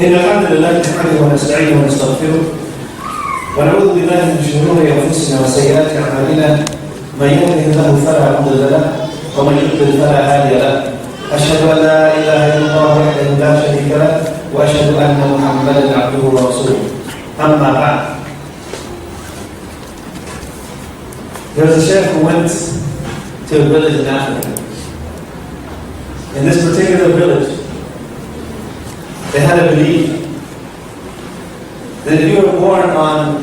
إن الحمد لله نحمده ونستعينه ونستغفره ونعوذ بالله من شرور أنفسنا وسيئات أعمالنا من يهده الله فلا مضل له ومن يضلل فلا هادي له أشهد أن لا إله إلا الله وحده لا شريك له وأشهد أن محمدا عبده ورسوله أما بعد. There was a sheikh who went to a village in Africa. In this particular village, they had a belief that if you were born on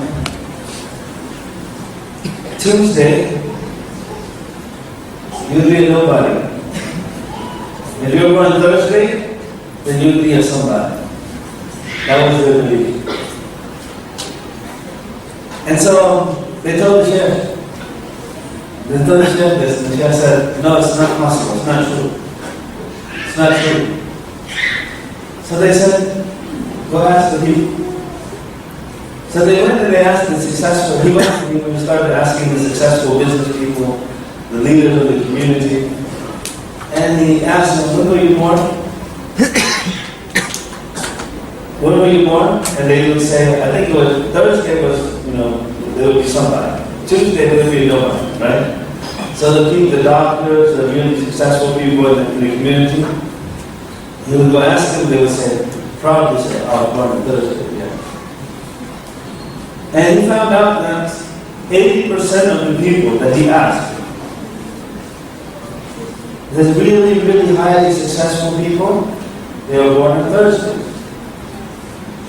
Tuesday, you'd be a nobody. If you were born on Thursday, then you'd be a somebody. That was their belief. And so they told the sheikh. They told the sheikh this, and the sheikh said, no, it's not possible, it's not true. It's not true. So they said, go ask the people. So they went and they asked the successful, he went and he started asking the successful business people, the leaders of the community, and he asked them, when were you born? When were you born? And they would say, I think it was, Thursday was, there would be somebody. Tuesday there would be nobody, right? So the people, the doctors, the really successful people in the community, he would go ask them, they would say, probably say, I was born on Thursday, yeah. And he found out that 80% of the people that he asked, the really, really highly successful people, they were born on Thursday.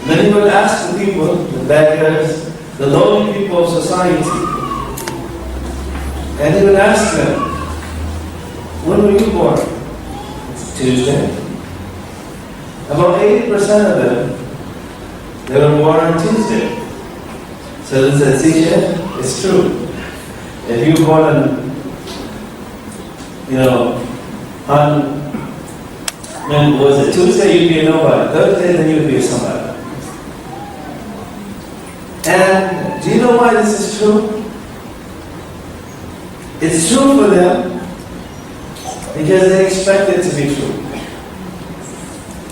And then he would ask the people, the beggars, the lowly people of society, and he would ask them, when were you born? It's Tuesday. About 80% of them, they were born on Tuesday. So they said, see, it's true. If you were born on, when was it Tuesday, you'd be a nobody. Thursday, then you'd be a somebody. And do you know why this is true? It's true for them because they expect it to be true.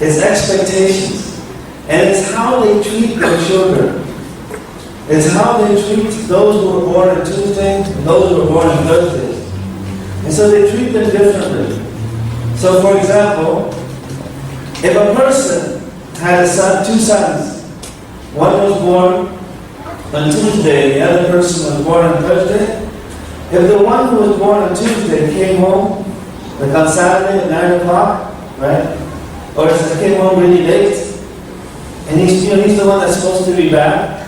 It's expectations. And it's how they treat their children. It's how they treat those who were born on Tuesday and those who were born on Thursdays. And so they treat them differently. So for example, if a person had a son, two sons, one was born on Tuesday, the other person was born on Thursday, if the one who was born on Tuesday came home, like on Saturday at 9 o'clock, right? Or if he came home really late, and he's the one that's supposed to be back,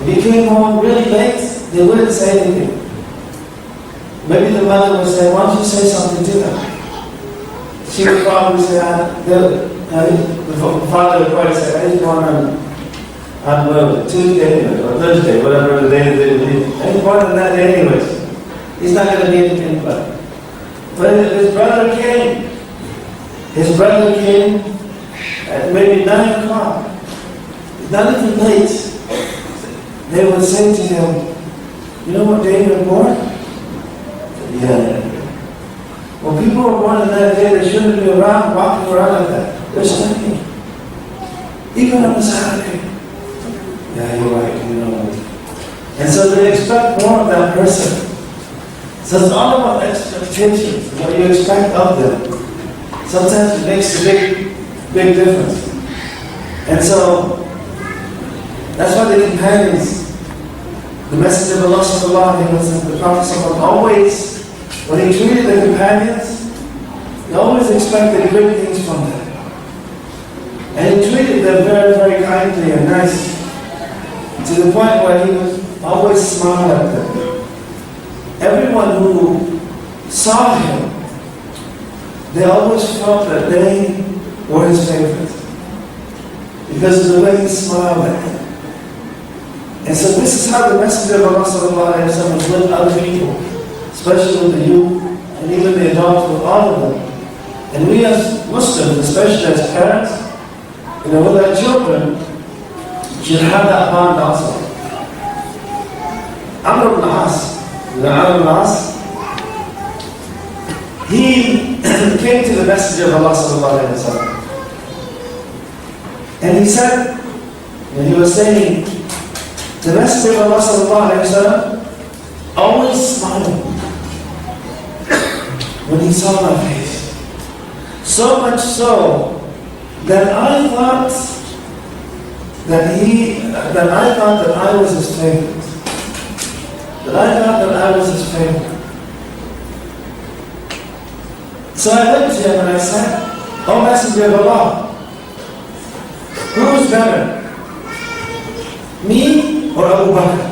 if he came home really late, they wouldn't say anything. Maybe the mother would say, why don't you say something to them? She would probably say, the father would probably say, he's born on Tuesday or Thursday, whatever the day they believe. And he's born on that day anyways. He's not going to be anything but. But if his brother came at maybe 9 o'clock, not even late, they would say to him, you know what day you were born? Yeah. Well, people were born on that day, they shouldn't be around, walking around like that. They're studying. Even on a Saturday. Yeah, you're right, And so they expect more of that person. So it's all about expectations, what you expect of them. Sometimes it makes a big difference. And so, that's why the companions, the Messenger of Allah sallallahu alaihi wasallam, the Prophet always, when he treated the companions, he always expected great things from them. And he treated them very, very kindly and nice, to the point where he was always smiling at them. Everyone who saw him, they always felt that they were his favorites because of the way he smiled at them. And so this is how the Messenger of Allah sallallahu alaihi wasallam was with other people, especially with the youth and even the adults, with all of them. And we as Muslims, especially as parents, with our children, should have that bond also. Amr ibn As, he came to the Messenger of Allah sallallahu alaihi wasallam And he said, and he was saying, the Messenger of Allah sallallahu alayhi wa sallam always smiled when he saw my face. So much so that I thought that I was his favorite. That I thought that I was his favorite. So I went to him and I said, "O Messenger of Allah, who is better? Me or Abu Bakr?"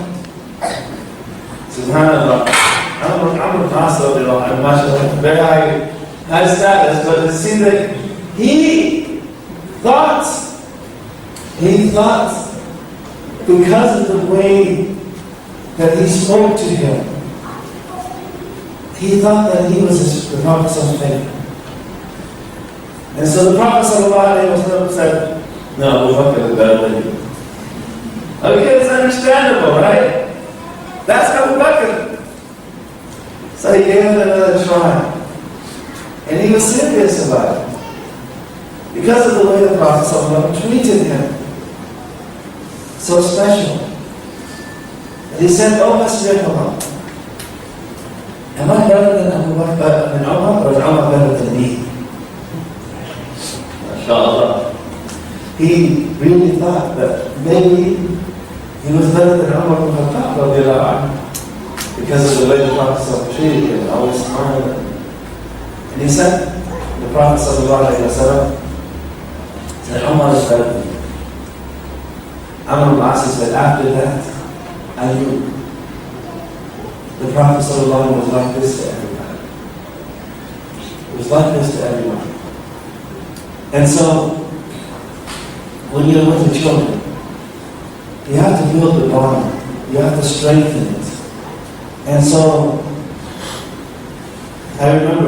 Subhanallah. I'm a pastor, mashallah, very high status, but it seems like he thought, because of the way that he spoke to him, he thought that he was the Prophet's favorite. And so the Prophet ﷺ said, "No, Abu Bakr is better than you." Okay, it's understandable, right? That's Abu Bakr. So he gave it another try. And he was serious about it. Because of the way the Prophet ﷺ treated him. So special. And he said, "Oh, Messenger of Allah, am I better than Abu Bakr and Umar, or is Umar better than me?" MashaAllah. He really thought that maybe he was better than Umar ibn Khattab because of the way the Prophet treated him, always smiling. And he said, the Prophet said, "Umar is better than you." Amr ibn As said, after that, I knew the Prophet was like this to everybody. It was like this to everyone. And so, when you're with the children, you have to build the bond. You have to strengthen it. And so, I remember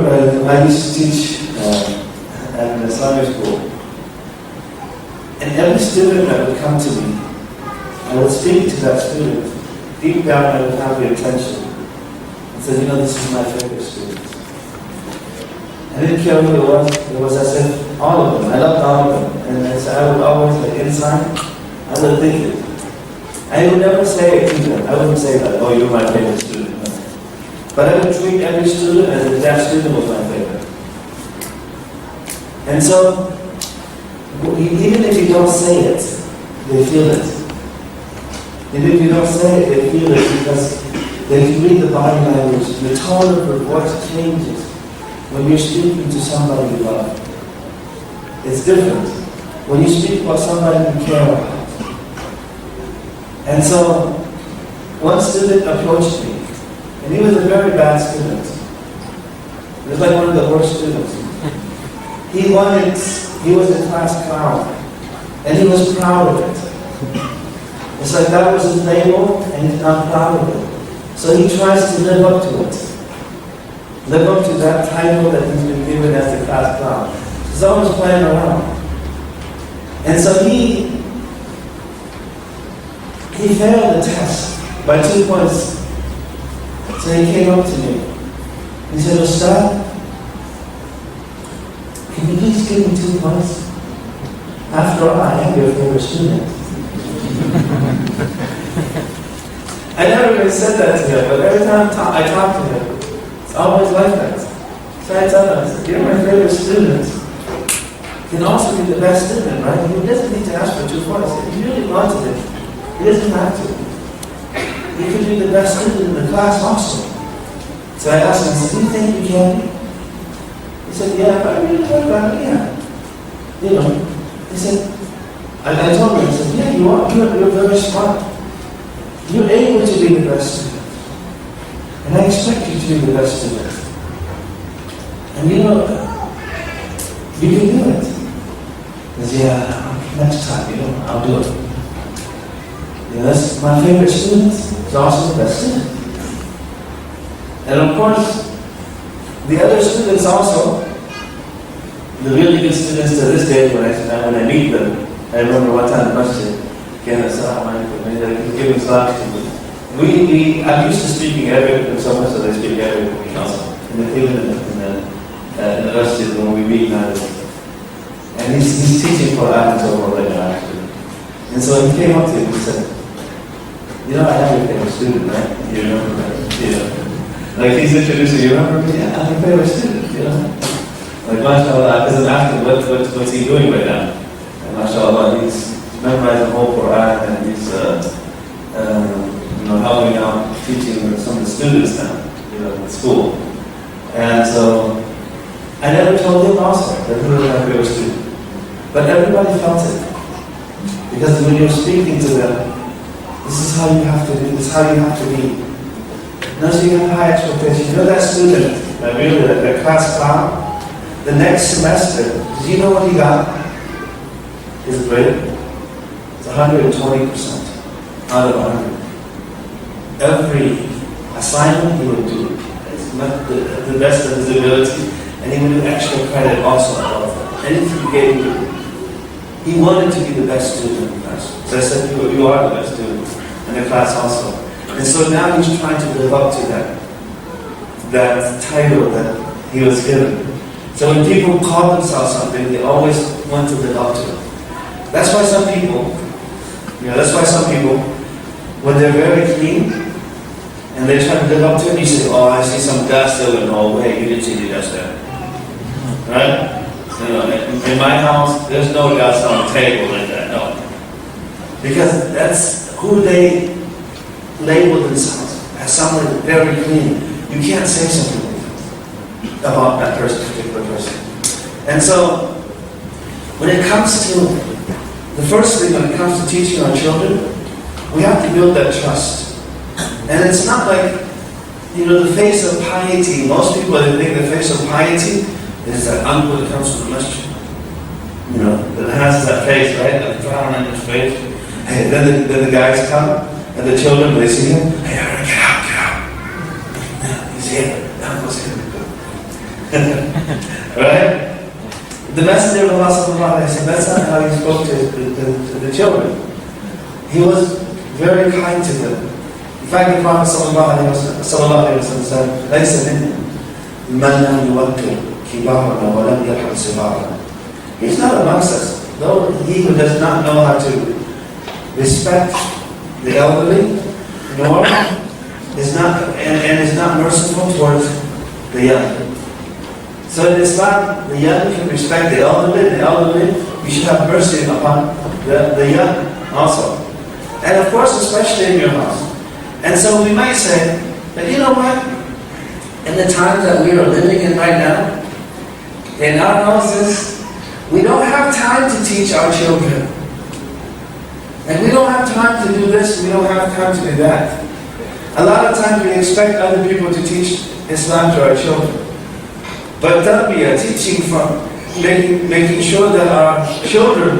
I used to teach at an Islamic school. And every student that would come to me, I would speak to that student. Deep down, I would have their attention. And say, this is my favorite student. I didn't care who it was. It was as if all of them. I loved all of them. And I would always, inside, I would think it. I would never say it to them. I wouldn't say that, "Oh, you're my favorite student." No. But I would treat every student as if that student was my favorite. And so, even if you don't say it, they feel it. And if you don't say it, they feel it because they can read the body language. The tone of your voice changes when you're speaking to somebody you love. It's different when you speak about somebody you care about. And so, one student approached me, and he was a very bad student. He was like one of the worst students. He was a class clown, and he was proud of it. It's like that was his label, and he's not proud of it. So he tries to live up to it. Live up to that title that he's been given as the class clown. He's always playing around. And so he failed the test by 2 points. So he came up to me. He said, "Ustad, can you please give me 2 points? After all, I am your favorite student." I never even said that to him, but every time I talk to him, it's always like that. So I tell him, I said, "You're my favorite student. You can also be the best student, right? He doesn't need to ask for 2 points. If he really wanted it, he doesn't have to. He could be the best student in the class also." So I asked him, "Do you think you can be?" He said, "Yeah, if I really work on it, yeah." He said, I told him, I said, "Yeah, you are. You're very smart. You're able to be the best student. And I expect you to be the best student. And you can do it." He said, "Yeah, next time, I'll do it." That's my favorite student. He's also the best student. And of course, the other students also, the really good students to this day, when I meet them, I remember one time the masjid, again, giving salams to me. I'm used to speaking Arabic and so much that I speak Arabic also. And even in the masjid when we meet nowadays. And he's teaching Quran to over right now, actually. And so he came up to him and said, you know, I have your favorite student, right? You remember that? You know? Like he's introducing, you remember me? Yeah, I'm your favorite student, you know? Like, mashallah, because I'm asking, what's he doing right now? And mashallah, he's memorizing the whole Quran and he's, helping out, teaching some of the students now, in school. And so, I never told him also that he was my favorite student. But everybody felt it. Because when you're speaking to them, this is how you have to do, this is how you have to be. Now, so you have high expectations. You know that student, that class clown, the next semester, did you know what he got? His grade? It's 120% out of 100. Every assignment he would do, it's not the best of his ability, and he would do extra credit also above that. Anything you gave him, he wanted to be the best student in the class. So I said, you are the best student in the class also. And so now he's trying to live up to that title that he was given. So when people call themselves something, they always want to live up to it. That's why some people, when they're very clean, and they try to live up to it, you say, oh, I see some dust there. No way, you didn't see the dust there. Right? In my house, there's no dust on the table like that, no. Because that's who they label themselves as someone very clean. You can't say something like that about that particular person. And so, when it comes to, the first thing when it comes to teaching our children, we have to build that trust. And it's not like, the face of piety. Most people, they think the face of piety is that uncle that comes from the masjid. That has that face, right? That frown on his face. Hey, then the guys come, and the children, they see him. Hey, get out. He's here. The uncle's here. Right? The Messenger of Allah, that's not how he spoke to the children. He was very kind to them. In fact, the Prophet ﷺ said, لَيْسَ مِنْهُمْ مَنْ لَمْ يُوَقِّرْ كِبَارَنَا وَلَمْ يَرْحَمْ صِغَارَنَا. He's not amongst us. Though he who does not know how to respect the elderly, nor is not merciful towards the young. So in Islam, the young can respect the elderly, you should have mercy upon the young also. And of course, especially in your house. And so we might say, that you know what? In the times that we are living in right now, in our houses, we don't have time to teach our children. And we don't have time to do this, we don't have time to do that. A lot of times we expect other people to teach Islam to our children. But Tarbiyyah, teaching from, making sure that our children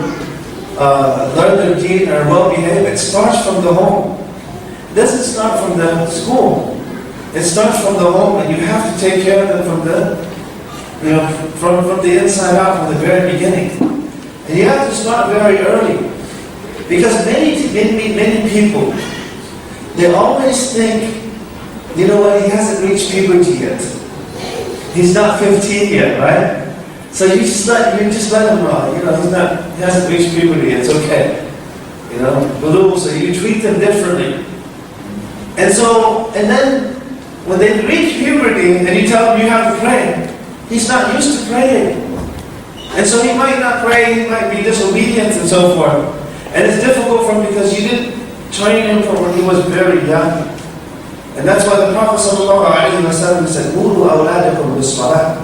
learn their deen and are well behaved, it starts from the home. It doesn't start from the school. It starts from the home, and you have to take care of them from the inside out, from the very beginning. And you have to start very early. Because many people, they always think, he hasn't reached puberty yet. He's not 15 yet, right? So you just let him run. He hasn't reached puberty, it's okay. So you treat them differently. And then when they reach puberty and you tell him you have to pray, he's not used to praying. And so he might not pray, he might be disobedient and so forth. And it's difficult for him because you didn't train him from when he was very young. And that's why the Prophet ﷺ said, "Muru awladakum bis-salah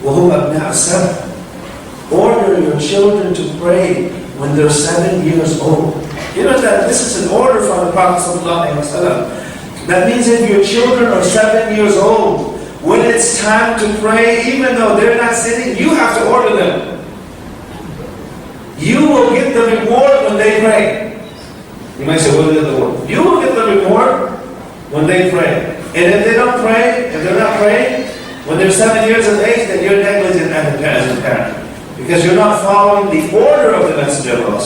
wa hum abna' as-sab'a." Order your children to pray when they're 7 years old. You know that this is an order from the Prophet ﷺ. That means if your children are 7 years old, when it's time to pray, even though they're not sitting, you have to order them. You will get the reward when they pray. You might say, what is the reward? You will get the reward when they pray. And if they don't pray, if they're not praying, when they're 7 years of age, then you're negligent as a parent. Because you're not following the order of the Messenger of Allah.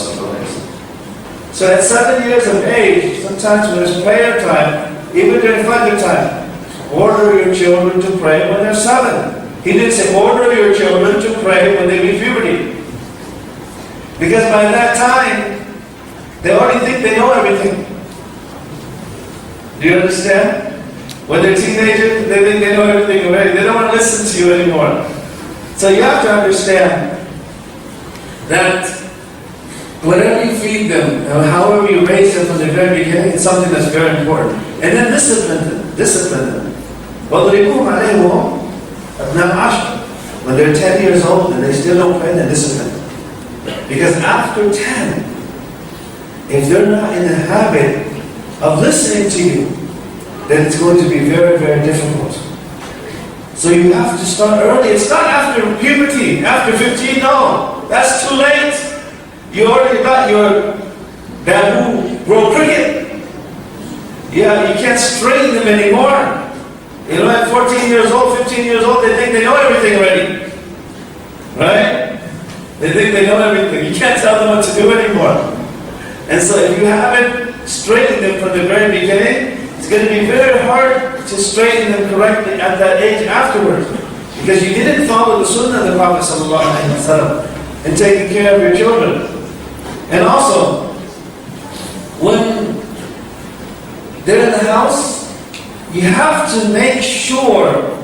So at 7 years of age, sometimes when it's prayer time, even during Fajr time, order your children to pray when they're 7. He didn't say order your children to pray when they reach puberty. Because by that time, they already think they know everything. Do you understand? When they're teenagers, they think they know everything already. They don't want to listen to you anymore. So you have to understand that whatever you feed them, or however you raise them from the very beginning, it's something that's very important. And then discipline them. Discipline them. وَضْرِبُوهُمْ عَلَيْهُمْ أَبْنَاءَ عَشْرٍ. When they're 10 years old and they still don't pray, then discipline them. Because after 10, if they're not in the habit of listening to you, then it's going to be very, very difficult. So you have to start early. It's not after puberty, after 15, no. That's too late. You already got your bamboo grow cricket. Yeah, you can't straighten them anymore. You know, at 14 years old, 15 years old, they think they know everything already. Right? They think they know everything. You can't tell them what to do anymore. And so if you haven't straightened them from the very beginning, it's going to be very hard to straighten them correctly at that age afterwards. Because you didn't follow the sunnah of the Prophet ﷺ in taking care of your children. And also, when they're in the house, you have to make sure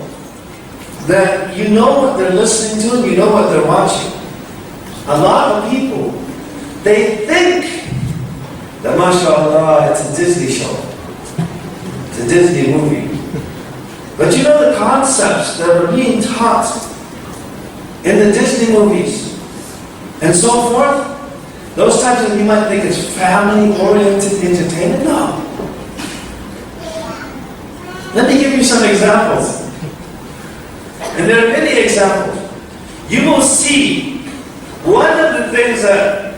that you know what they're listening to and you know what they're watching. A lot of people, they think that, mashallah, it's a Disney show. It's a Disney movie. But you know the concepts that are being taught in the Disney movies and so forth? Those types of, you might think it's family-oriented entertainment. No. Let me give you some examples. And there are many examples. You will see one of the things that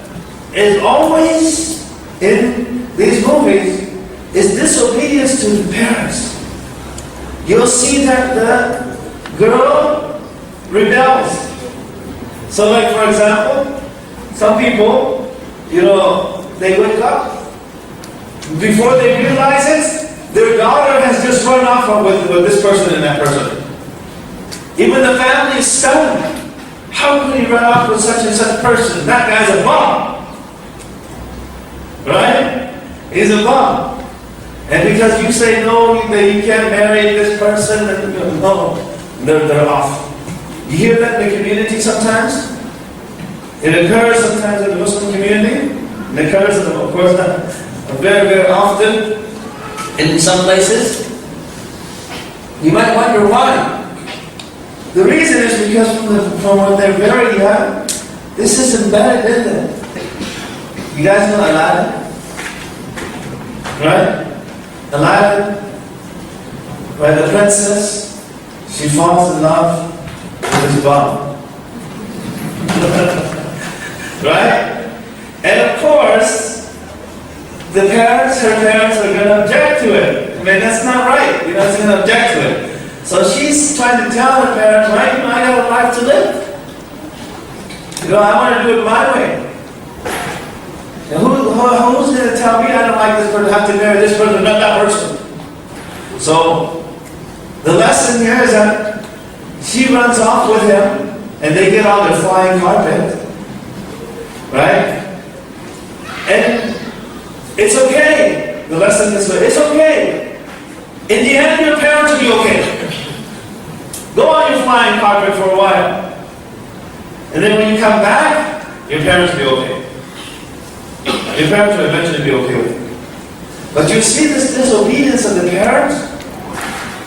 is always in these movies is disobedience to the parents. You'll see that the girl rebels. So like for example, some people, you know, they wake up, before they realize it, their daughter has just run off with this person and that person. Even the family is stunned. How could he run off with such and such person? That guy's a bum. Right? He's a bum. And because you say no, that you can't marry this person, and no, they're off. You hear that in the community sometimes? It occurs sometimes in the Muslim community. It occurs, of course, not very, very often in some places. You might wonder why. The reason is because from when they're very young, this is embedded in them. You guys know Aladdin? Right? Aladdin, where the princess, she falls in love with his bum. Right? And of course, her parents are going to object to it. I mean, that's not right. You're not going to object to it. So she's trying to tell her parents, right, I got a life to live. I want to do it my way. And who's going to tell me I don't like this person, have to marry this person, not that person? So, the lesson here is that she runs off with him, and they get on their flying carpet. Right? And it's okay. The lesson is, it's okay. In the end, your parents will be okay. Go on your flying carpet for a while. And then when you come back, your parents will be okay. Your parents will eventually be okay with you. But you see this disobedience of the parents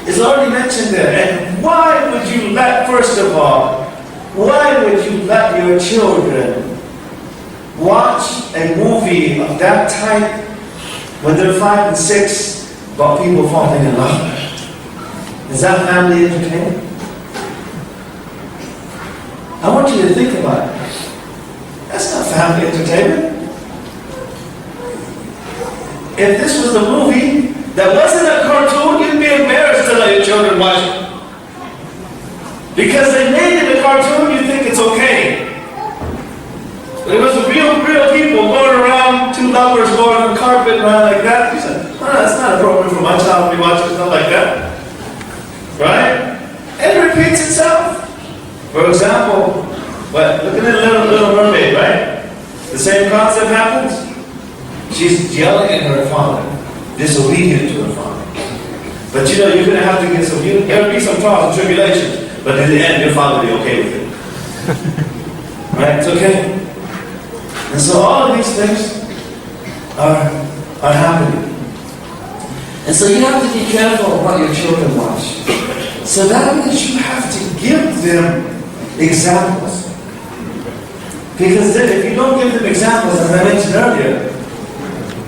is already mentioned there. And why would you let, first of all, why would you let your children watch a movie of that type when they're 5 and 6 about people falling in love? Is that family entertainment? I want you to think about it. That's not family entertainment. If this was a movie that wasn't a cartoon, you'd be embarrassed to let your children watch it. Because they made it a cartoon, you think it's okay. But it was real people going around, two lovers going on the carpet around like that. You said, oh, that's not appropriate for my child to be watching stuff like that. Right? And it repeats itself. For example, look at the Little Mermaid, right? the same concept happens. She's yelling at her father, disobedient to her father. But you know, you're going to have to get some, there'll be some trials and tribulations, but in the end, your father will be okay with it. Right? It's okay. And so all of these things are happening. And so you have to be careful of what your children watch. So that means you have to give them examples. Because then if you don't give them examples, as I mentioned earlier,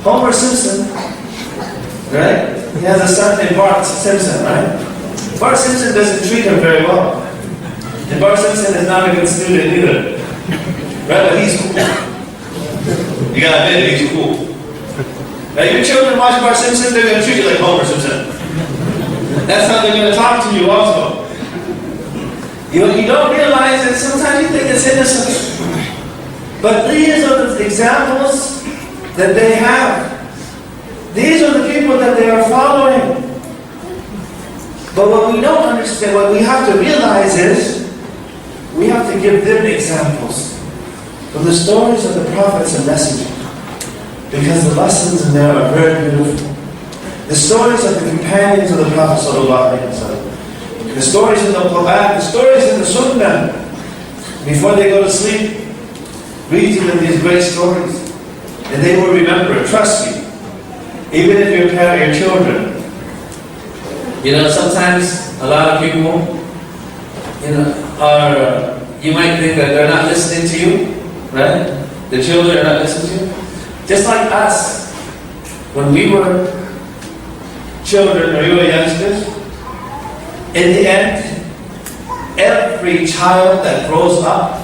Homer Simpson, right? He has a son named Bart Simpson, right? Bart Simpson doesn't treat him very well. And Bart Simpson is not a good student either. Right? But he's cool. You gotta admit it, he's cool. Now your children watch Bart Simpson, they're gonna treat you like Homer Simpson. That's how they're gonna talk to you also. You don't realize that sometimes you think it's innocent. But these are the examples that they have. These are the people that they are following. But what we don't understand, what we have to realize is, we have to give them examples of the stories of the prophets and messengers. Because the lessons in there are very beautiful. The stories of the companions of the Prophet ﷺ, the stories in the Quran, the stories in the Sunnah, before they go to sleep, read to them these great stories, and they will remember. Trust me, even if you parent your children. You know, sometimes a lot of people, you know, you might think that they're not listening to you, right? The children are not listening to you. Just like us, when we were children or you were youngsters, in the end, every child that grows up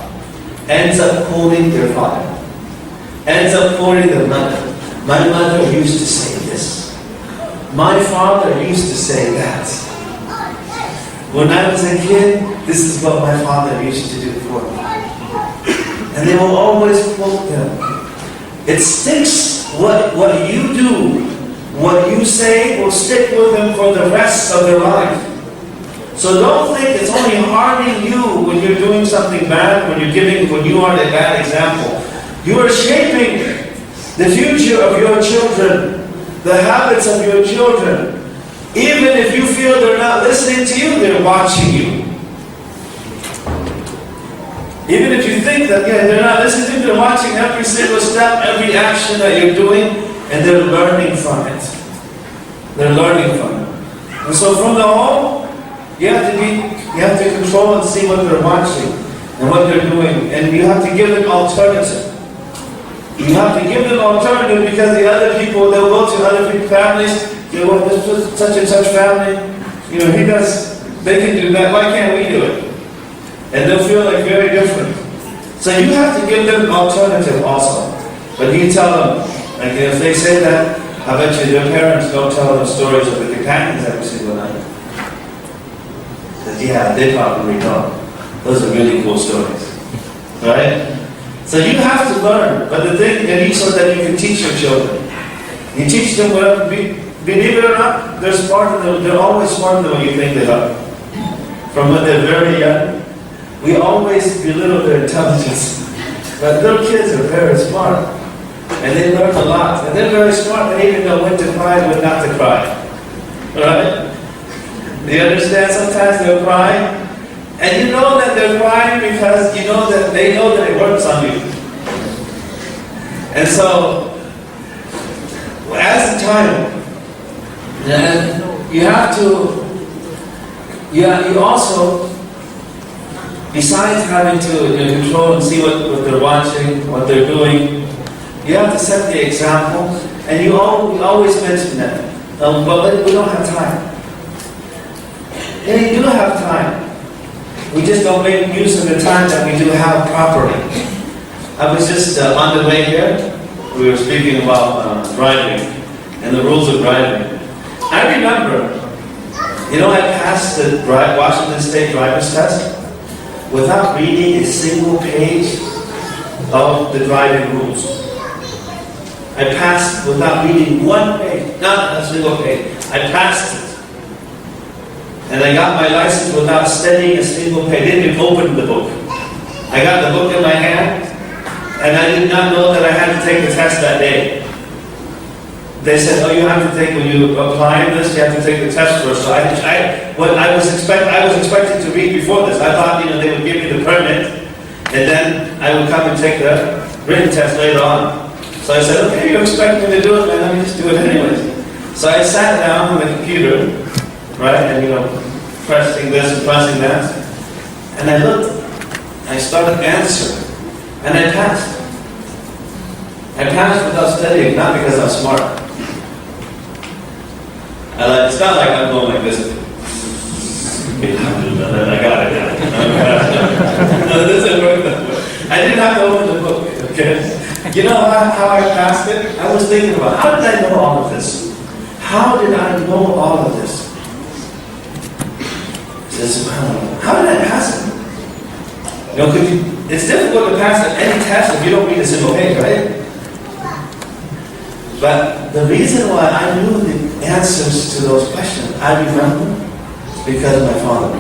ends up quoting their father, ends up quoting their mother. My mother used to say this. My father used to say that. When I was a kid, this is what my father used to do for me. And they will always quote them. It sticks. What you do, what you say will stick with them for the rest of their life. So don't think it's only harming you when you're doing something bad, when you are a bad example. You are shaping the future of your children, the habits of your children. Even if you feel they're not listening to you, they're watching you. Even if you think that they're not listening to you, they're watching every single step, every action that you're doing, and they're learning from it. They're learning from it. And so from the home, you have to control and see what they're watching and what they're doing, and you have to give them alternative. You have to give them alternative because the other people, they'll go to other people's families. You know, well, this was such and such family. You know, they can do that. Why can't we do it? And they'll feel like very different. So you have to give them alternative also. But you tell them, like if they say that, I bet you their parents don't tell them stories of the companions every single night. Because yeah, they probably don't. Those are really cool stories. Right? So you have to learn. But the thing, and so that you can teach your children. You teach them whatever, believe it or not, they're smarter than, they're always smarter than what you think they are. From when they're very young, we always belittle their intelligence. But little kids are very smart. And they learn a lot. And they're very smart. They even know when to cry and when not to cry. Right? Do you understand? Sometimes they'll cry. And you know that they're crying because you know that they know that it works on you. And so, as a child, you have to, you also, besides having to control and see what they're watching, what they're doing, you have to set the example, and we always mention that. But we don't have time. Yeah, you do have time. We just don't make use of the time that we do have properly. I was just on the way here, we were speaking about driving and the rules of driving. I remember, I passed the Washington State driver's test without reading a single page of the driving rules. I passed without reading one page, not a single page. I passed it. And I got my license without studying a single page. I didn't even open the book. I got the book in my hand, And I did not know that I had to take the test that day. They said, oh, you have to take, when you apply this, you have to take the test first. So I was expecting to read before this. I thought, they would give me the permit, and then I would come and take the written test later on. So I said, okay, you expect me to do it, man, let me just do it anyways. So I sat down on the computer, right, and pressing this and pressing that, and I looked, I started answering, and I passed. I passed without studying, not because I'm smart. It's not like I'm going like this. I got it now. No, this didn't work that way. I didn't have to open the book, okay? You know how I passed it? I was thinking about, how did I know all of this? How did I know all of this? How did I pass it? It's difficult to pass any test if you don't read a single page, right? But the reason why I knew the answers to those questions, I remember, because of my father.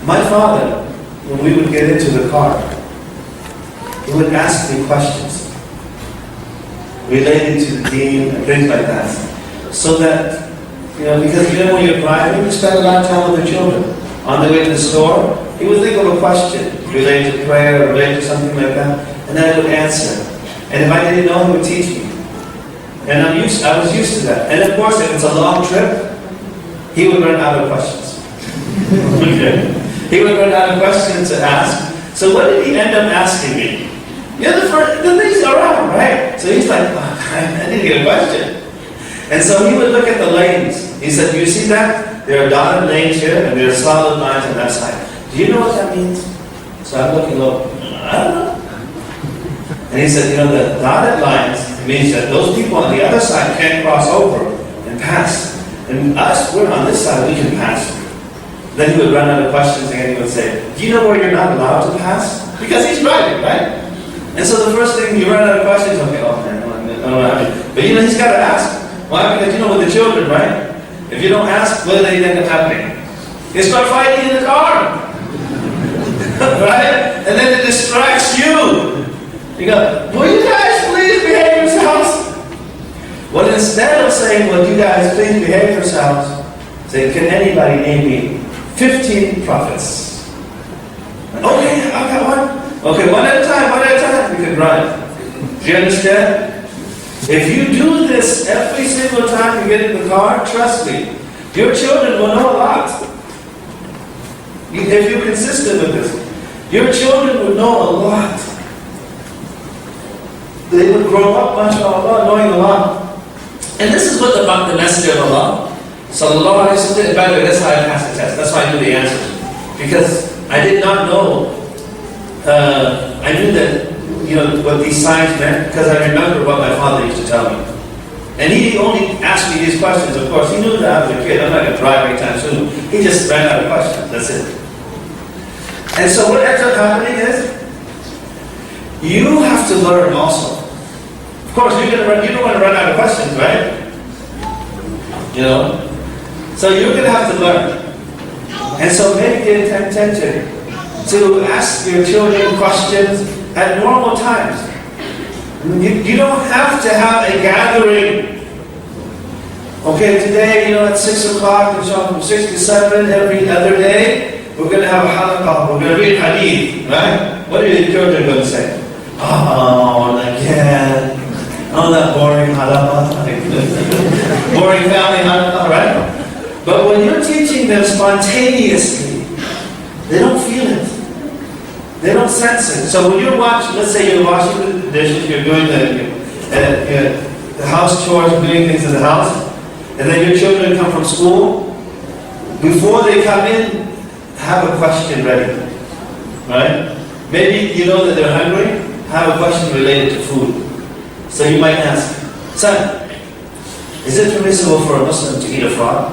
My father, when we would get into the car, he would ask me questions related to the deen and things like that. So that, because when you're driving, you spend a lot of time with the children. On the way to the store, he would think of a question related to prayer or related to something like that, and then I would answer. And if I didn't know, he would teach me. And I was used to that. And of course, if it's a long trip, he would run out of questions. Okay. He would run out of questions to ask. So what did he end up asking me? The things are around, right? So he's like, oh, I didn't get a question. And so he would look at the lanes. He said, do you see that? There are dotted lanes here, and there are solid lines on that side. Do you know what that means? So I'm looking over. I don't know. And he said, the dotted lines means that those people on the other side can't cross over and pass. And us, we're on this side, we can pass. Then he would run out of questions and he would say, do you know where you're not allowed to pass? Because he's driving, right? And so the first thing, you run out of questions, okay, oh man, I don't know how to. But he's got to ask. Why? Because with the children, right? If you don't ask, what do they end up happening? They start fighting in the car. Right? And then it distracts you. You go, will you guys please behave yourselves? Well, instead of saying, will you guys please behave yourselves, say, can anybody name me 15 prophets? Okay, I've got one. Okay, one at a time, we can run. Do you understand? If you do this every single time you get in the car, trust me, your children will know a lot. If you're consistent with this, your children will know a lot. They would grow up, mashallah, knowing a lot. And this is what the Messenger of Allah, sallallahu alayhi wa sallam, by the way, that's how I passed the test. That's why I knew the answers. Because I did not know, I knew that, what these signs meant, because I remember what my father used to tell me. And he only asked me these questions, of course. He knew that I was a kid. I'm not going to drive anytime soon. He just ran out of questions. That's it. And so what ends up happening is, you have to learn also. Of course, you don't want to run out of questions, right? So you're going to have to learn. And so make the intention to ask your children questions at normal times. You don't have to have a gathering. Okay, today, at 6 o'clock, from 6 to 7 every other day, we're going to have a Halaqa, we're going to read hadith, right? What are your children going to say? Oh, again. Oh, that boring Halaqa. Boring family Halaqa, right? But when you're teaching them spontaneously, they don't feel it. They don't sense it. So when you're watching, let's say you're washing the dishes, you're doing the house chores, doing things in the house, and then your children come from school, before they come in, have a question ready, right? Maybe you know that they're hungry, have a question related to food. So you might ask, son, is it permissible for a Muslim to eat a frog?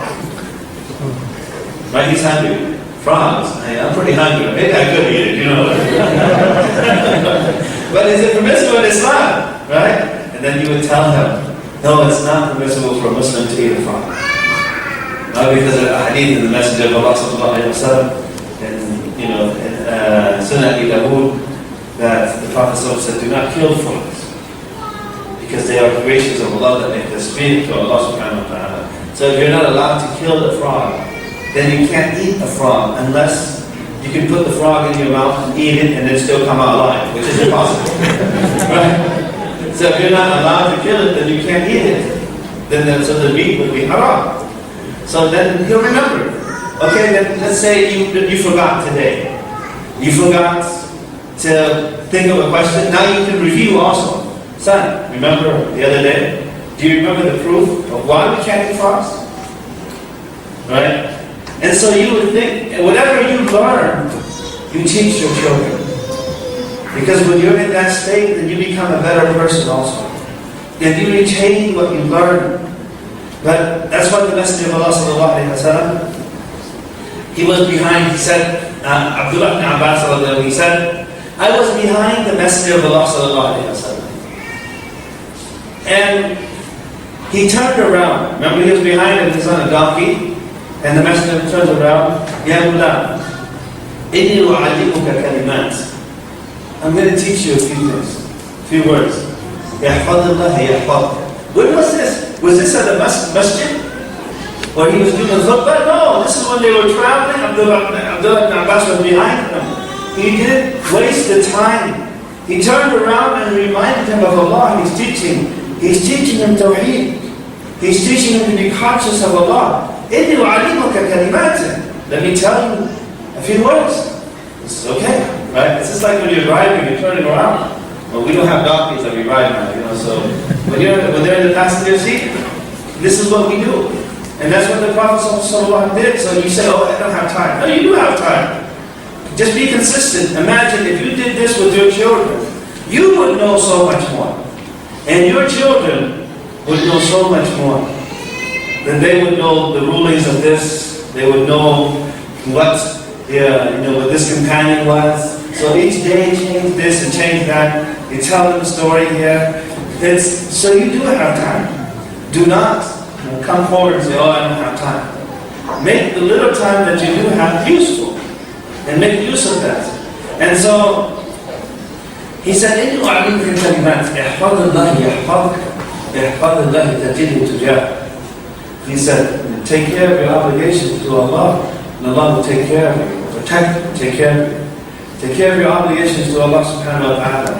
Right, he's hungry. Frogs, I'm pretty hungry. Maybe I could eat it, But is it permissible in Islam? Right? And then you would tell him, no, it's not permissible for a Muslim to eat a frog. Because of a hadith in the Messenger of Allah sallallahu alayhi wa sallam, and Sunnah Abi Dawood, that the Prophet said, do not kill frogs, because they are creations of Allah that make us speak to Allah subhanahu wa ta'ala. So if you're not allowed to kill the frog, then you can't eat the frog unless you can put the frog in your mouth and eat it and then still come out alive, which is impossible. Right? So if you're not allowed to kill it, then you can't eat it. So the meat would be haram. So then you'll remember. Okay, then let's say you forgot today. You forgot to think of a question. Now you can review also. Son, remember the other day? Do you remember the proof of why we can't eat frogs? Right? And so you would think, whatever you learn, you teach your children. Because when you're in that state, then you become a better person also. And you retain what you learn. But that's what the Messenger of Allah sallallahu alayhi wa sallam, he was behind, he said, Abdullah ibn Abbas, he said, I was behind the Messenger of Allah sallallahu alayhi wa sallam. And he turned around. Remember, he was behind him, he was on a donkey. And the Messenger turns around, Ya Ghulam, inni u'allimuka kalimat. I'm going to teach you a few words. Yahfadullah yahfadka. When was this? Was this at the masjid? Or he was doing a khutbah? No, this is when they were traveling. Abdullah ibn Abbas was behind them. He didn't waste the time. He turned around and reminded him of Allah. He's teaching him Tawheed. He's teaching him to be conscious of Allah. إِنِّي أُعَلِّمُكَ كَلِمَاتٍ. Let me tell you a few words. This is okay, right? It's just like when you're driving, you're turning around. Well, we don't have donkeys that we ride now, so when they're in the passenger seat, this is what we do. And that's what the Prophet ﷺ did. So you say, oh, I don't have time. No, you do have time. Just be consistent. Imagine if you did this with your children, you would know so much more. And your children would know so much more. Then they would know the rulings of this. They would know what this companion was. So each day change this and change that. You tell them the story here. So you do have time. Do not come forward and say, oh, I don't have time. Make the little time that you do have useful. And make use of that. And so he said, إِنِّي أُعَلِّمُكَ كَلِمَاتٍ احْفَظِ اللَّهِ يَحْفَظْكَ احْفَظِ اللَّهِ تَجِدْهُ تُجَاهَكَ. He said, take care of your obligations to Allah, and Allah will take care of you, protect you, take care of you. Take care of your obligations to Allah subhanahu wa ta'ala.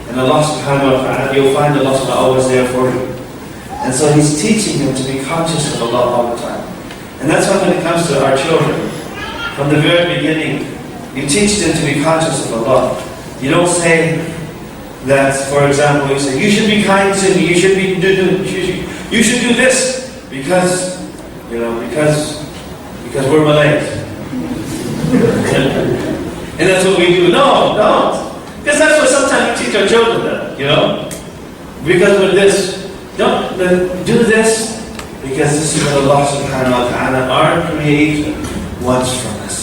And Allah subhanahu wa ta'ala, you'll find Allah subhanahu wa ta'ala always there for you. And so he's teaching him to be conscious of Allah all the time. And that's why when it comes to our children, from the very beginning, you teach them to be conscious of Allah. You don't say that, for example, you say, you should be kind to me, you should do this. Because we're Malays. And that's what we do. No, don't. Because that's what sometimes we teach our children that, Because with this, don't do this, because this is what Allah subhanahu wa ta'ala, our Creator, wants from us.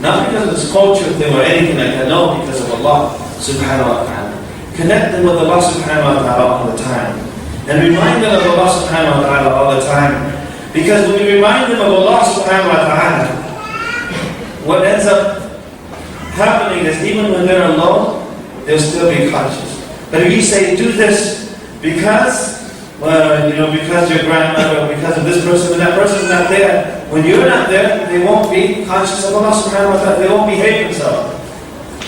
Not because of this culture thing or anything like that, no, because of Allah subhanahu wa ta'ala. Connect them with Allah subhanahu wa ta'ala all the time. And remind them of Allah subhanahu wa ta'ala all the time. Because when you remind them of Allah subhanahu wa ta'ala, what ends up happening is even when they're alone, they'll still be conscious. But if you say, do this because your grandmother, or because of this person, and that person's not there, when you're not there, they won't be conscious of Allah subhanahu wa ta'ala, they won't behave themselves.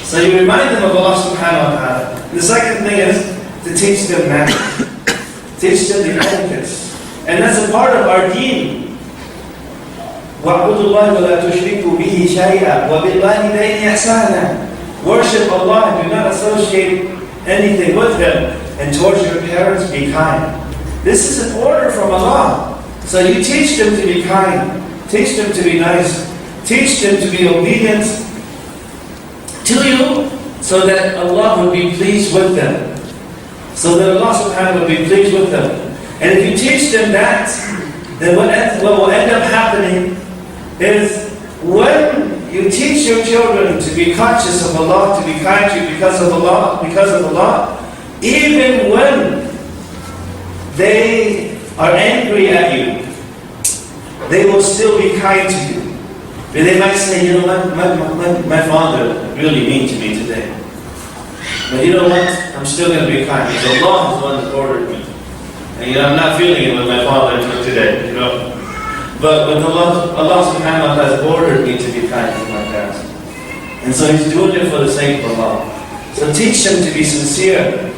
So you remind them of Allah subhanahu wa ta'ala. The second thing is to teach them manners. Teach them the etiquettes. And that's a part of our deen. وَاعْبُدُوا اللَّهَ وَلَا تُشْرِكُوا بِهِ شَيْئًا وَبِالْوَالِدَيْنِ إِحْسَانًا. Worship Allah, do not associate anything with Him. And towards your parents, be kind. This is an order from Allah. So you teach them to be kind. Teach them to be nice. Teach them to be obedient to you, so that Allah will be pleased with them. So that Allah subhanahu wa ta'ala will be pleased with them. And if you teach them that, then what will end up happening is when you teach your children to be conscious of Allah, to be kind to you because of Allah, even when they are angry at you, they will still be kind to you. But they might say, you know, my father really mean to me today. But you know what? I'm still going to be kind because Allah is the one that ordered me. And you know, I'm not feeling it with my father until today, you know. But Allah subhanahu wa ta'ala has ordered me to be kind to my parents. And so He's doing it for the sake of Allah. So teach them to be sincere.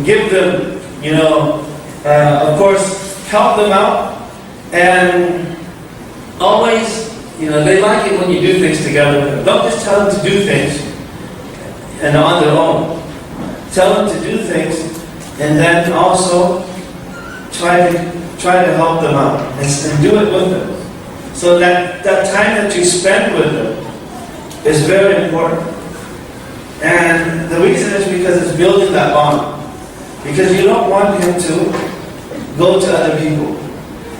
Give them, you know, of course, help them out. And always, you know, they like it when you do things together. Don't just tell them to do things and on their own. Tell them to do things and then also try to help them out and do it with them. So that time that you spend with them is very important. And the reason is because it's building that bond. Because you don't want him to go to other people.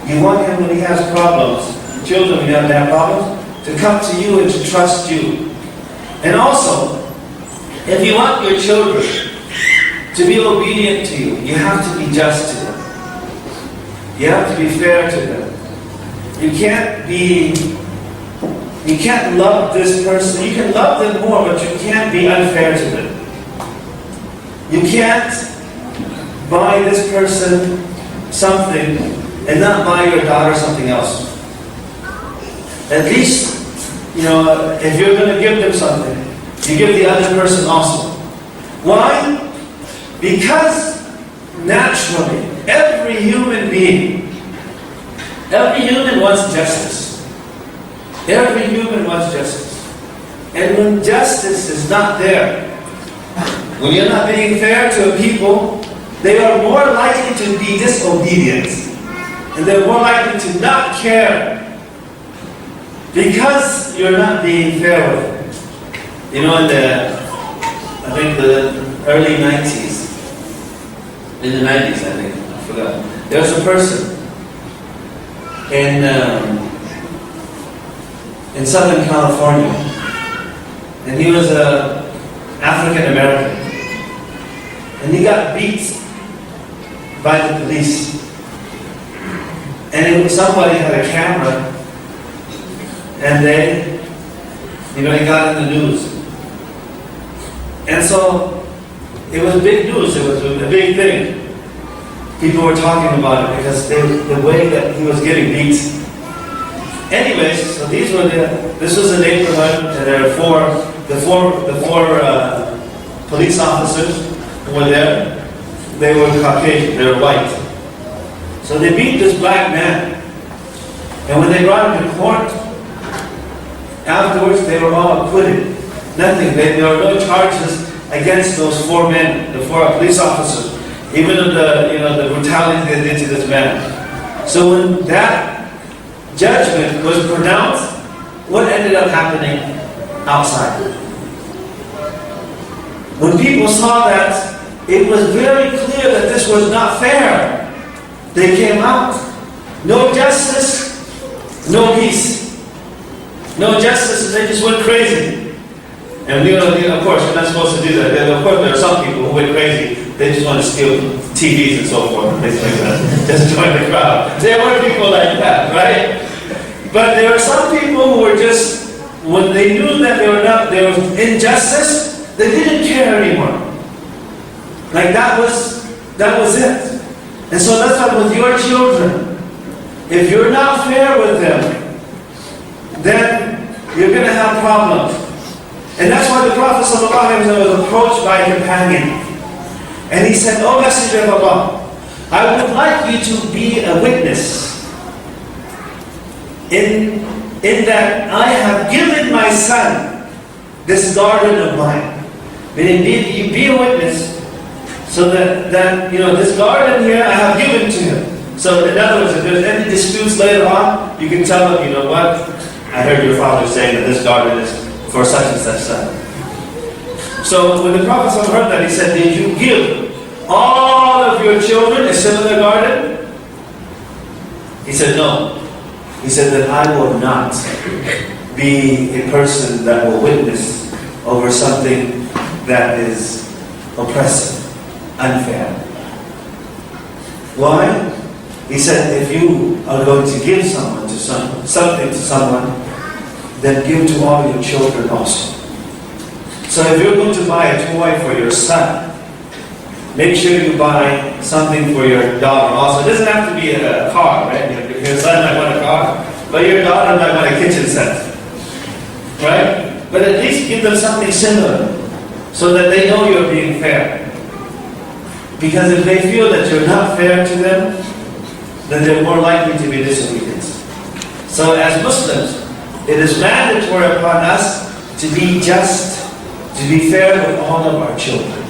You want him when he has problems, children when they have problems, to come to you and to trust you. And also, if you want your children to be obedient to you, you have to be just to them. You have to be fair to them. You can't love this person. You can love them more, but you can't be unfair to them. You can't buy this person something and not buy your daughter something else. At least, you know, if you're going to give them something, you give the other person also. Why? Because naturally, every human wants justice. Every human wants justice. And when justice is not there, when you're not being fair to people, they are more likely to be disobedient. And they're more likely to not care because you're not being fair with them. You know, in the early 90s, in the 90s I think, I forgot, there was a person in Southern California, and he was African American, and he got beat by the police, and somebody had a camera, and he got in the news, and so it was big news. It was a big thing. People were talking about it because the way that he was getting beat. Anyways, so this was a neighborhood, and there were the four police officers who were there. They were Caucasian, they were white. So they beat this black man. And when they brought him to court, afterwards they were all acquitted. Nothing, there were no charges against those four men, the four police officers, even of the brutality they did to this man. So when that judgment was pronounced, what ended up happening outside? When people saw that, it was very clear that this was not fair. They came out. No justice, no peace. No justice, and they just went crazy. And of course, you're not supposed to do that. Of course, there are some people who went crazy. They just want to steal TVs and so forth, and things like that. Just join the crowd. There were people like that, right? But there are some people who were just, when they knew that there was injustice, they didn't care anymore. Like that was it. And so that's why with your children, if you're not fair with them, then you're going to have problems. And that's why the Prophet ﷺ was approached by a companion. And he said, "O Messenger of Allah, I would like you to be a witness in that I have given my son this garden of mine." Meaning, you be a witness so that this garden here I have given to him. So in other words, if there's any disputes later on, you can tell him, you know what, I heard your father saying that this garden is for such and such son. So when the Prophet heard that, he said, "Did you give all of your children a similar garden?" He said, "No." He said, "Then I will not be a person that will witness over something that is oppressive, unfair." Why? He said, if you are going to give something to someone, then give to all your children also. So if you're going to buy a toy for your son, make sure you buy something for your daughter also. It doesn't have to be a car, right? Your son might want a car, but your daughter might want a kitchen set, right? But at least give them something similar so that they know you're being fair. Because if they feel that you're not fair to them, then they're more likely to be disobedient. So as Muslims, it is mandatory upon us to be just, to be fair with all of our children.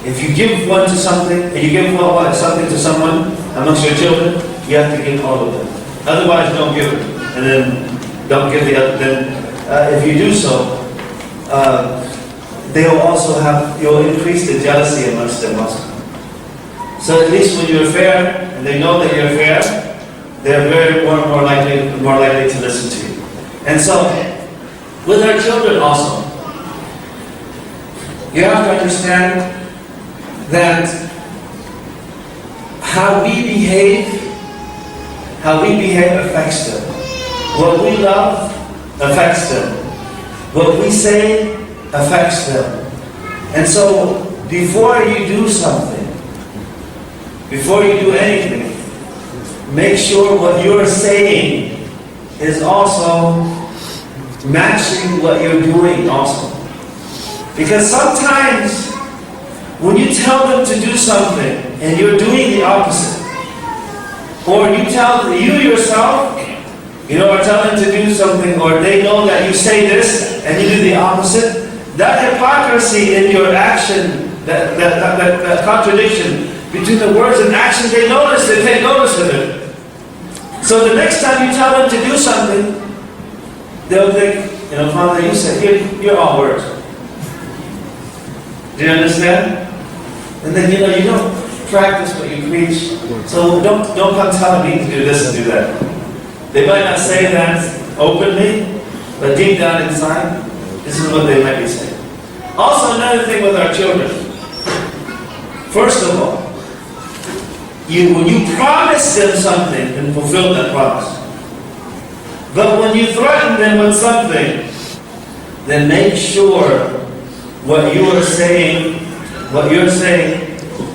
If you give one to something, and you give something to someone amongst your children, you have to give all of them. Otherwise, don't give it, and then don't give the other. Then, if you do so, they will also have. You'll increase the jealousy amongst them also. So at least when you're fair, and they know that you're fair, they're very more likely to listen to you. And so, with our children also, you have to understand that how we behave affects them. What we love affects them. What we say affects them. And so, before you do something, before you do anything, make sure what you're saying is also matching what you're doing also. Because sometimes when you tell them to do something and you're doing the opposite, or you tell you yourself, are telling them to do something, or they know that you say this and you do the opposite, that hypocrisy in your action, that contradiction between the words and action, they notice it, take notice of it. So the next time you tell them to do something, they'll think, Father, you said, you're all words. Do you understand? And then you don't practice what you preach. So don't come telling me to do this and do that. They might not say that openly, but deep down inside, this is what they might be saying. Also, another thing with our children. First of all, when you promise them something, then fulfill that promise. But when you threaten them with something, then make sure what you're saying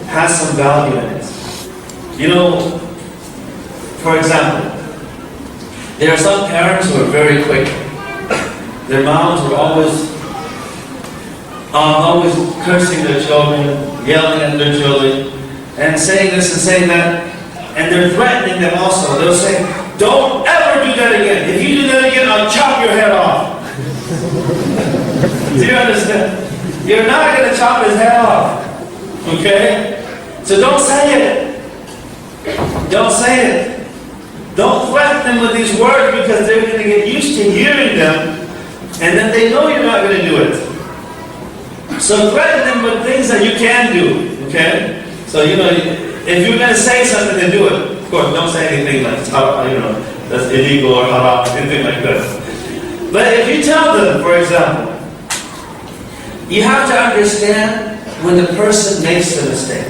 has some value in it. For example, there are some parents who are very quick. Their moms were always cursing their children, yelling at their children, and saying this and saying that, and they're threatening them also. They'll say, don't ever do that again. If you do that again, I'll chop your head off. Do you understand? You're not going to chop his head off. Okay? So don't say it. Don't say it. Don't threaten them with these words, because they're going to get used to hearing them, and then they know you're not going to do it. So threaten them with things that you can do. Okay? So, if you're going to say something, then do it. Of course, don't say anything like, that's illegal or haram, anything like that. But if you tell them, for example, you have to understand when the person makes a mistake.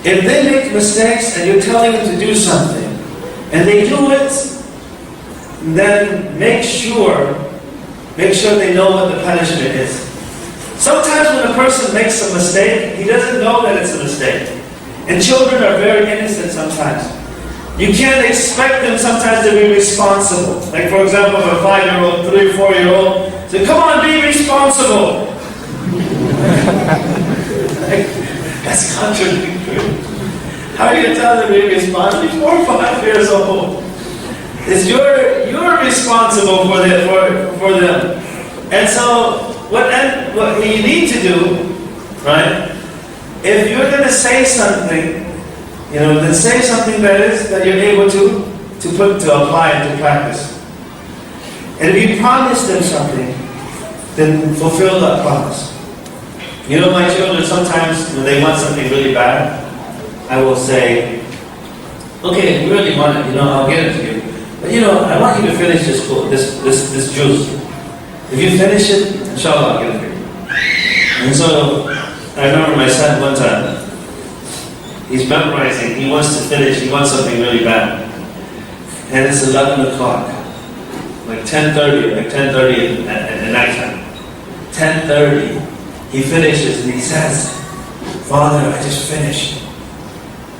If they make mistakes and you're telling them to do something, and they do it, then make sure they know what the punishment is. Sometimes when a person makes a mistake, he doesn't know that it's a mistake. And children are very innocent sometimes. You can't expect them sometimes to be responsible. Like, for example, if a 5-year-old, 3 or 4-year-old say, come on, be responsible. That's contradictory. How are you going to tell them to be responsible? He's 4 or 5 years old. It's you're responsible for them. And so, what you need to do, right? If you're going to say something, then say something that you're able to apply and to practice. And if you promise them something, then fulfill that promise. My children, sometimes when they want something really bad, I will say, okay, if you really want it, I'll get it to you. But I want you to finish this juice. If you finish it, inshallah, I'll get it for you. And so, I remember my son one time, he's memorizing, he wants something really bad. And it's 11 o'clock. like 10:30, like 10:30 at night time. 10:30, he finishes and he says, Father, I just finished.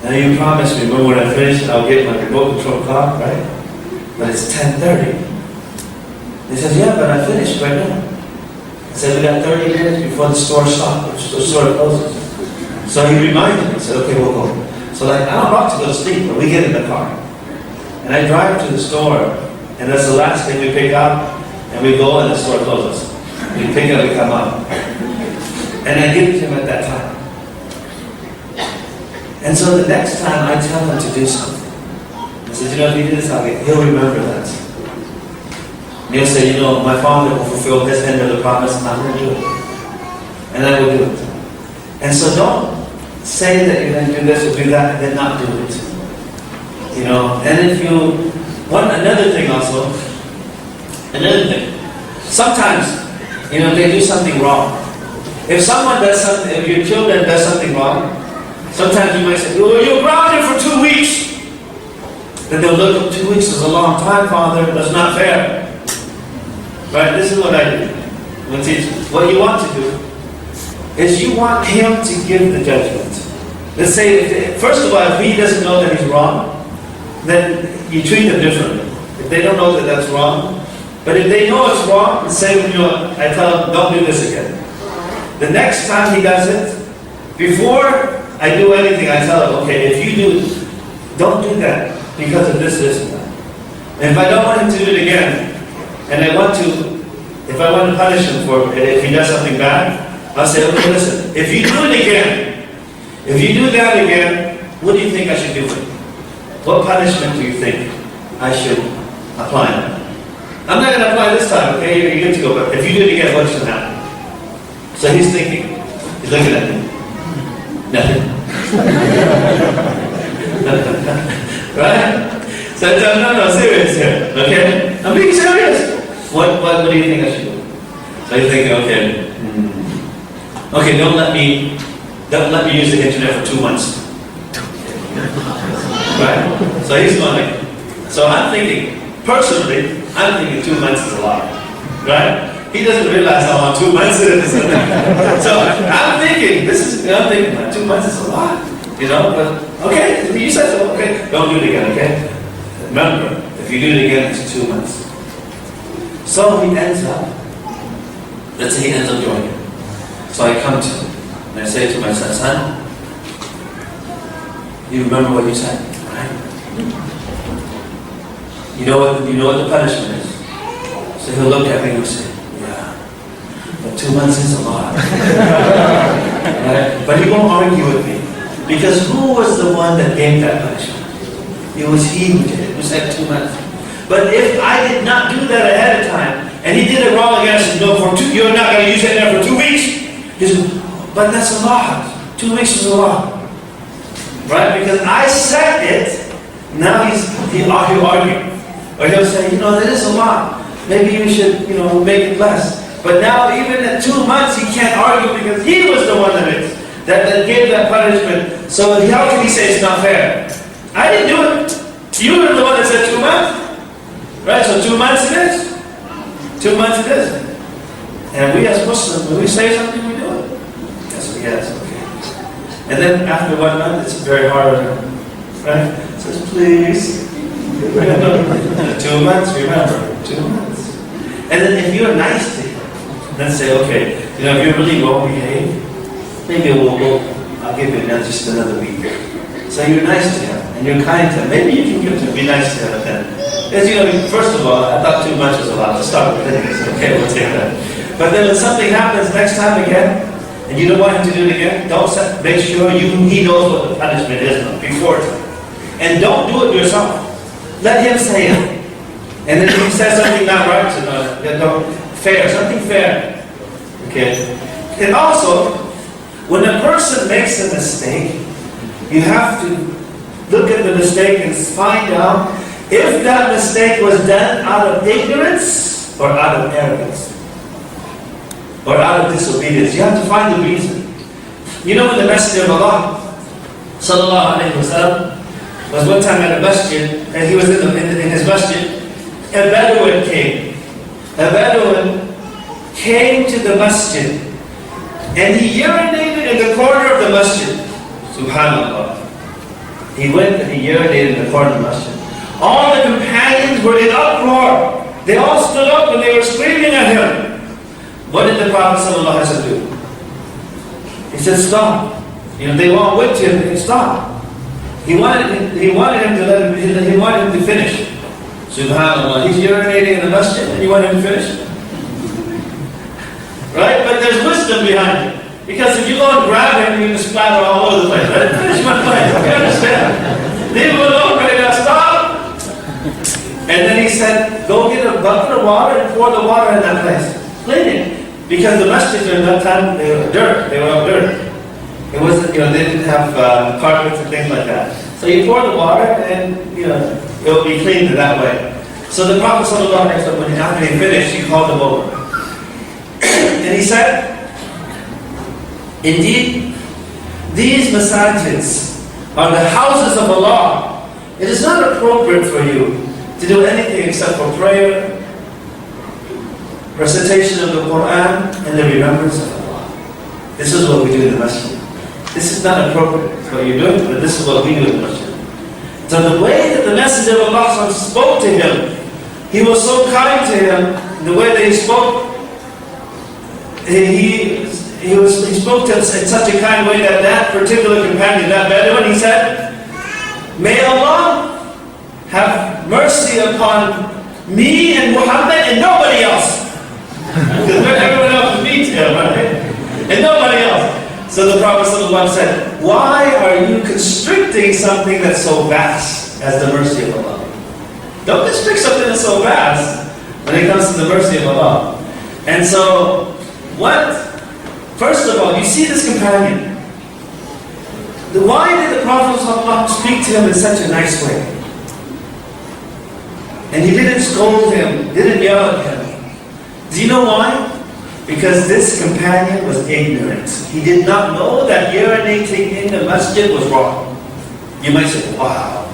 Now you promised me, remember when I finish, I'll get my remote control car, right? But it's 10:30. He says, yeah, but I finished right now. I said, we got 30 minutes before the store stops, the store closes. So he reminded me, he said, okay, we'll go. So like, I'm about to go to sleep, but we get in the car. And I drive to the store, and that's the last thing we pick up, and we go and the store closes. We pick it up, we come out. And I give it to him at that time. And so the next time I tell him to do something, I said, if you do this, he'll remember that. And he'll say, my Father will fulfill this end of the promise, I'm going to do it. And I will do it. And so don't say that you're going to do this or do that and then not do it. And if you, another thing, sometimes, they do something wrong. If someone does something, if your children does something wrong, sometimes you might say, well, you're grounded for 2 weeks. Then they'll look up, 2 weeks is a long time, Father, that's not fair. Right, this is what I do. I'm going to teach you. What you want to do is you want him to give the judgment. Let's say, first of all, if he doesn't know that he's wrong, then you treat them differently. If they don't know that that's wrong, but if they know it's wrong, say, I tell them, don't do this again. The next time he does it, before I do anything, I tell him, okay, if you do, don't do that because of this, and that. And if I don't want him to do it again, and if I want to punish him for it, if he does something bad, I'll say, okay, listen, if you do it again, if you do that again, what do you think I should do for you? What punishment do you think I should apply? I'm not going to apply this time, okay? You're good to go, but if you do it again, what's going to happen? So he's thinking, he's looking at me. Nothing. Right? So I tell him, no, serious here, okay? I'm being serious. What do you think I should do? So he's thinking, okay, don't let me use the internet for 2 months. Right? So he's going, so I'm thinking, personally, 2 months is a lot. Right? He doesn't realize how long 2 months is. So I'm thinking, 2 months is a lot. But okay, you said so, okay, don't do it again, okay? Remember, if you do it again, it's 2 months. So he ends up, let's say he ends up joining. So I come to him, and I say to my son, you remember what you said, right? You know what the punishment is? So he'll look at me and he'll say, yeah, but 2 months is a lot. Right? But he won't argue with me. Because who was the one that gave that punishment? It was he who did it, who said 2 months. But if I did not do that ahead of time, and he did it wrong again, I said, no, you're not going to use it there for 2 weeks. He said, but that's a lot. 2 weeks is a lot. Right? Because I said it, now he'll argue. Or he'll say, that is a lot. Maybe you should, make it less. But now, even at 2 months, he can't argue because he was the one that gave that punishment. So how can he say it's not fair? I didn't do it. You were the one that said 2 months. Right? So 2 months it is. 2 months it is. And we as Muslims, when we say something, we do it. Yes, okay. And then after 1 month, it's very hard. Right? It says, please. 2 months, remember. 2 months. And then if you're nice to him, then say, okay, if you're really well behaved, maybe I'll give you just another week. So you're nice to him, and you're kind to him. Maybe you can give to him, be nice to him then. As first of all, I thought 2 months was a lot to start with. Okay, we'll take that. But then when something happens next time again, and you don't want him to do it again, make sure he knows what the punishment is before time. And don't do it yourself. Let him say it. And then if he says something not right, something fair. Okay? And also, when a person makes a mistake, you have to look at the mistake and find out if that mistake was done out of ignorance or out of arrogance or out of disobedience. You have to find the reason. When the Messenger of Allah, sallallahu alaihi wasallam, was one time at a masjid, and he was in his masjid, a Bedouin came. A Bedouin came to the masjid and he urinated in the corner of the masjid. Subhanallah. He went and he urinated in the corner of the masjid. All the companions were in uproar. They all stood up and they were screaming at him. What did the Prophet ﷺ do? He said, stop. They all went to him and stop. He wanted him to finish. Subhanallah. He's urinating in the masjid and you want him to finish? Right? But there's wisdom behind it. Because if you go and grab him, you're going to splatter all over the place. Let him finish my place. You understand? Leave him alone right now. Stop! And then he said, go get a bucket of water and pour the water in that place. Clean it. Because the masjids at that time, they were dirt. They were all dirt. It wasn't, they didn't have carpets and things like that. So you pour the water and, it will be cleaned that way. So the Prophet ﷺ, after he finished, he called them over. And he said, indeed, these masajids are the houses of Allah. It is not appropriate for you to do anything except for prayer, recitation of the Quran, and the remembrance of Allah. This is what we do in the masjid. This is not appropriate. It's what you're doing, but this is what we do in the masjid. So the way that the Messenger of Allah spoke to him, he was so kind to him, the way that he spoke, he spoke to him in such a kind way that that particular companion, that Bedouin, he said, may Allah have mercy upon me and Muhammad and nobody else. Because everyone else is me to him, right? And nobody else. So the Prophet ﷺ said, why are you constricting something that's so vast as the mercy of Allah? Don't constrict something that's so vast when it comes to the mercy of Allah. And so, first of all, you see this companion. Why did the Prophet ﷺ speak to him in such a nice way? And he didn't scold him, didn't yell at him. Do you know why? Because this companion was ignorant. He did not know that urinating in the masjid was wrong. You might say, wow.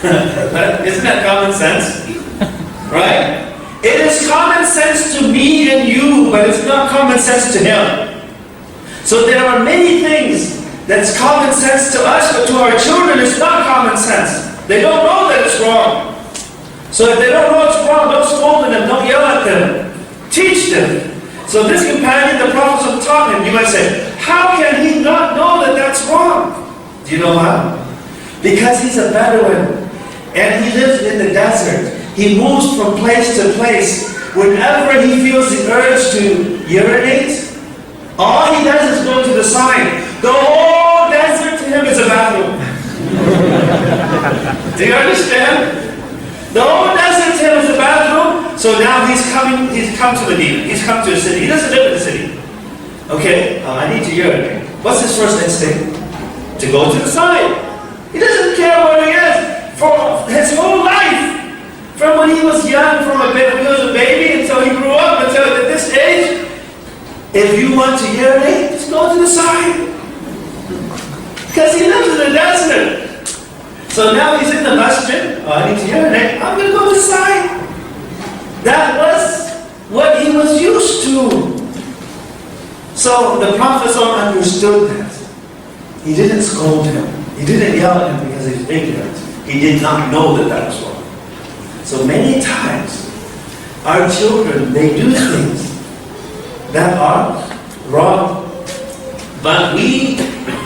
Isn't that common sense? Right? It is common sense to me and you, but it's not common sense to him. So there are many things that's common sense to us, but to our children it's not common sense. They don't know that it's wrong. So if they don't know it's wrong, don't scold them, don't yell at them. Teach them. So this companion, the Prophet taught him. You might say, how can he not know that that's wrong? Do you know how? Because he's a Bedouin and he lives in the desert. He moves from place to place. Whenever he feels the urge to urinate, all he does is go to the side. The whole desert to him is a bathroom. Do you understand? The whole desert to him is a bathroom. So now he's come to Medina. He's come to a city. He doesn't live in the city. Okay, I need to urinate. What's his first instinct? To go to the side. He doesn't care where he is. For his whole life. From when he was young, when he was a baby, until he grew up, until at this age, if you want to urinate, just go to the side. Because he lives in the desert. So now he's in the masjid. Oh, I need to urinate. I'm going to go to the side. That was what he was used to. So the Prophet understood that. He didn't scold him. He didn't yell at him because he was ignorant. He did not know that that was wrong. So many times, our children, they do things that are wrong. But we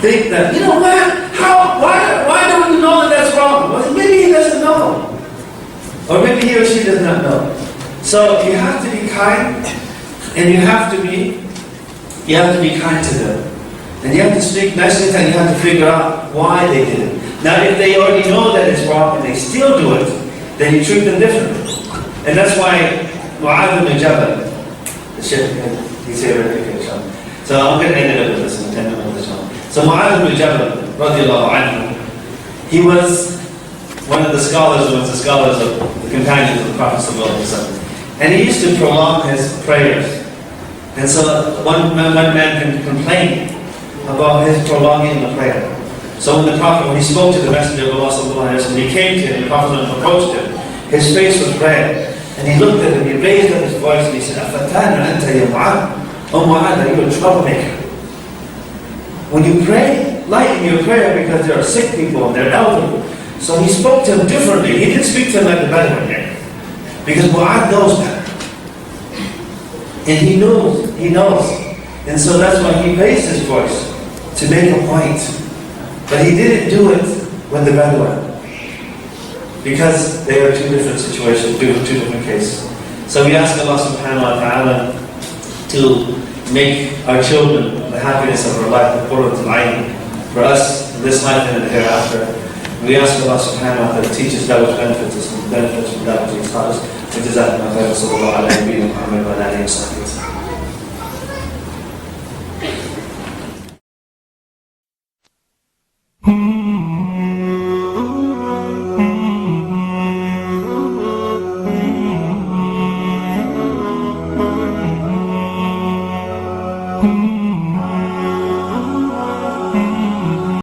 think that, you know what? Why don't we know that that's wrong? Well, maybe he doesn't know. Or maybe he or she does not know. So you have to be kind, and you have to be kind to them. And you have to speak nicely to them, and you have to figure out why they did it. Now if they already know that it's wrong and they still do it, then you treat them differently. And that's why Waaz ibn Jabal, the Sheikh, he's here right here. So I'm going to end it up with this in 10 minutes. So Waaz ibn Jabal, radiallahu anhu, he was one of the scholars of the companions of the Prophet ﷺ. And he used to prolong his prayers. And so one man can complain about his prolonging the prayer. So when he spoke to the Messenger of Allah ﷺ, he came to him, the Prophet approached him, his face was red. And he looked at him, he raised up his voice and he said, أَفَتَانَ أَنْتَ يَا مُعَاذ? Oh Mu'adh, are you a troublemaker? When you pray, lighten your prayer because there are sick people and they're elderly. So he spoke to him differently. He didn't speak to him like the Bedouin did. Because Mu'adh knows better. And he knows. And so that's why he raised his voice to make a point. But he didn't do it with the Bedouin. Because they are two different situations, two different cases. So we ask Allah subhanahu wa ta'ala to make our children the happiness of our life, the qurrat al-ayn, for us in this life and in the hereafter. We ask Allah subhanahu wa ta'ala to teach us that which benefits us and benefits from that which He taught us. وجزاكم الله خيرا. صلى الله على نبينا محمد وعلى آله وصحبه وسلم.